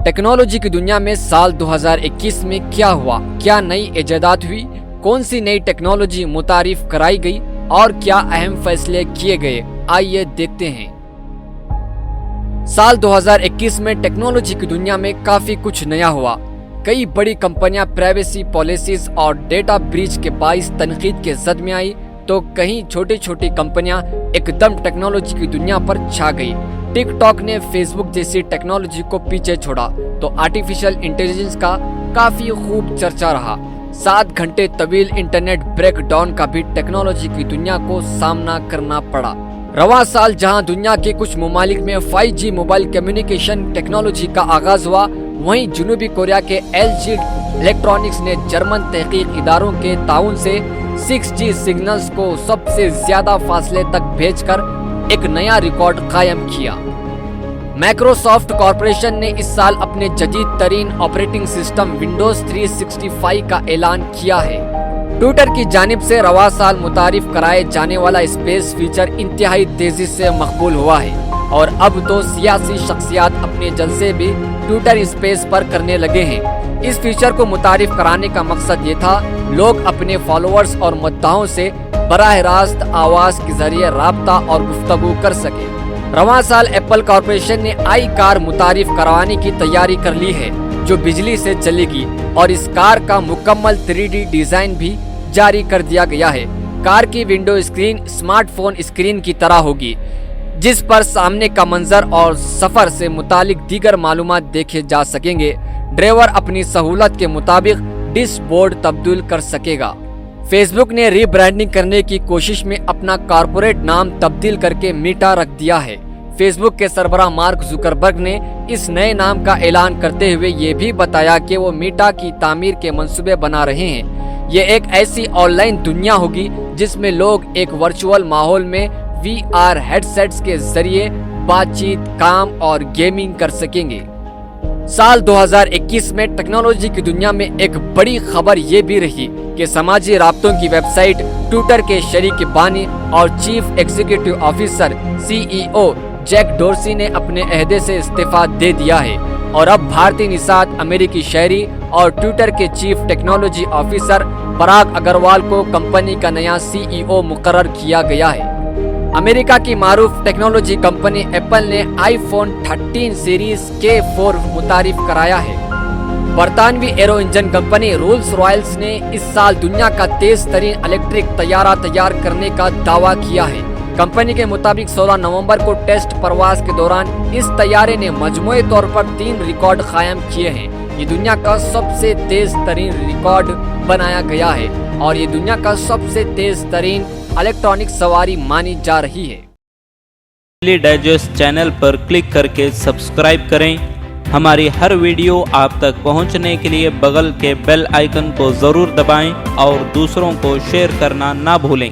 Technology की दुनिया में साल 2021 में क्या हुआ, क्या नई इजादात हुई, कौन सी नई टेक्नोलॉजी मुतारिफ कराई गई और क्या अहम फैसले किए गए, आइए देखते हैं। साल 2021 में टेक्नोलॉजी की दुनिया में काफी कुछ नया हुआ। कई बड़ी कंपनियां प्राइवेसी पॉलिसीज और डेटा ब्रीच के बाइस तनकीद के जद में आई, तो कहीं छोटी छोटी कंपनियां एकदम टेक्नोलॉजी की दुनिया पर छा गई। टिकटॉक ने फेसबुक जैसी टेक्नोलॉजी को पीछे छोड़ा तो आर्टिफिशियल इंटेलिजेंस का काफी खूब चर्चा रहा। 7 घंटे तवील इंटरनेट ब्रेकडाउन का भी टेक्नोलॉजी की दुनिया को सामना करना पड़ा। रवां साल जहां दुनिया के कुछ ममालिक में 5G मोबाइल कम्युनिकेशन टेक्नोलॉजी का आगाज हुआ, वहीं जनूबी कोरिया के LG इलेक्ट्रॉनिक्स ने जर्मन तहकीक इदारों के ताउन से 6G सिग्नल्स को सबसे ज्यादा फासले तक भेजकर एक नया रिकॉर्ड कायम किया। माइक्रोसॉफ्ट कॉरपोरेशन ने इस साल अपने जदीद तरीन ऑपरेटिंग सिस्टम विंडोज 365 का ऐलान किया है। ट्विटर की जानिब से रवा साल मुतारिफ कराए जाने वाला स्पेस फीचर इंतहाई तेजी से मकबूल हुआ है और अब तो सियासी शख्सियात अपने जलसे भी ट्विटर स्पेस पर करने लगे हैं। इस फीचर को मुतारिफ कराने का मकसद ये था, लोग अपने फॉलोअर्स और मुद्दाओं से बराह रास्त आवाज के जरिए राब्ता और गुफ्तगू कर सके। रवां साल एप्पल कॉरपोरेशन ने आई कार मुतारिफ करवाने की तैयारी कर ली है, जो बिजली से चलेगी और इस कार का मुकम्मल 3D डिजाइन भी जारी कर दिया गया है। कार की विंडो स्क्रीन स्मार्टफोन स्क्रीन की तरह होगी, जिस पर सामने का मंजर और सफर से मुतालिक दीगर मालूमात देखे जा सकेंगे। ड्राइवर अपनी सहूलत के मुताबिक डैशबोर्ड तब्दील कर सकेगा। फेसबुक ने रीब्रांडिंग करने की कोशिश में अपना कॉर्पोरेट नाम तब्दील करके मीटा रख दिया है। फेसबुक के सरबराह मार्क जुकरबर्ग ने इस नए नाम का ऐलान करते हुए ये भी बताया कि वो मीटा की तामीर के मंसूबे बना रहे हैं। ये एक ऐसी ऑनलाइन दुनिया होगी जिसमें लोग एक वर्चुअल माहौल में VR हेडसेट्स के जरिए बातचीत, काम और गेमिंग कर सकेंगे। साल 2021 में टेक्नोलॉजी की दुनिया में एक बड़ी खबर ये भी रही कि समाजी राब्तों की वेबसाइट ट्विटर के शरीक बानी और chief executive officer CEO Jack Dorsey ने अपने अहदे से इस्तीफा दे दिया है और अब भारतीय निषाद अमेरिकी शहरी और ट्विटर के चीफ टेक्नोलॉजी ऑफिसर पराग अग्रवाल को कंपनी का नया CEO मुकर्रर किया गया है। अमेरिका की मारूफ टेक्नोलॉजी कंपनी एप्पल ने iPhone 13 सीरीज K4 मुतारिफ कराया है। बरतानवी aero engine company Rolls Royce ने इस साल दुनिया का तेज तरीन इलेक्ट्रिक तैयारा तैयार करने का दावा किया है। कंपनी के मुताबिक 16 नवंबर को टेस्ट परवाज के दौरान इस तैयारे ने मजमूई तौर पर 3 रिकॉर्ड कायम किए हैं। ये दुनिया का सबसे तेज तरीन रिकॉर्ड बनाया गया है और ये दुनिया का सबसे तेज तरीन इलेक्ट्रॉनिक सवारी मानी जा रही है। डेली डाइजेस्ट चैनल पर क्लिक करके सब्सक्राइब करें। हमारी हर वीडियो आप तक पहुंचने के लिए बगल के बेल आइकन को जरूर दबाएं और दूसरों को शेयर करना ना भूलें।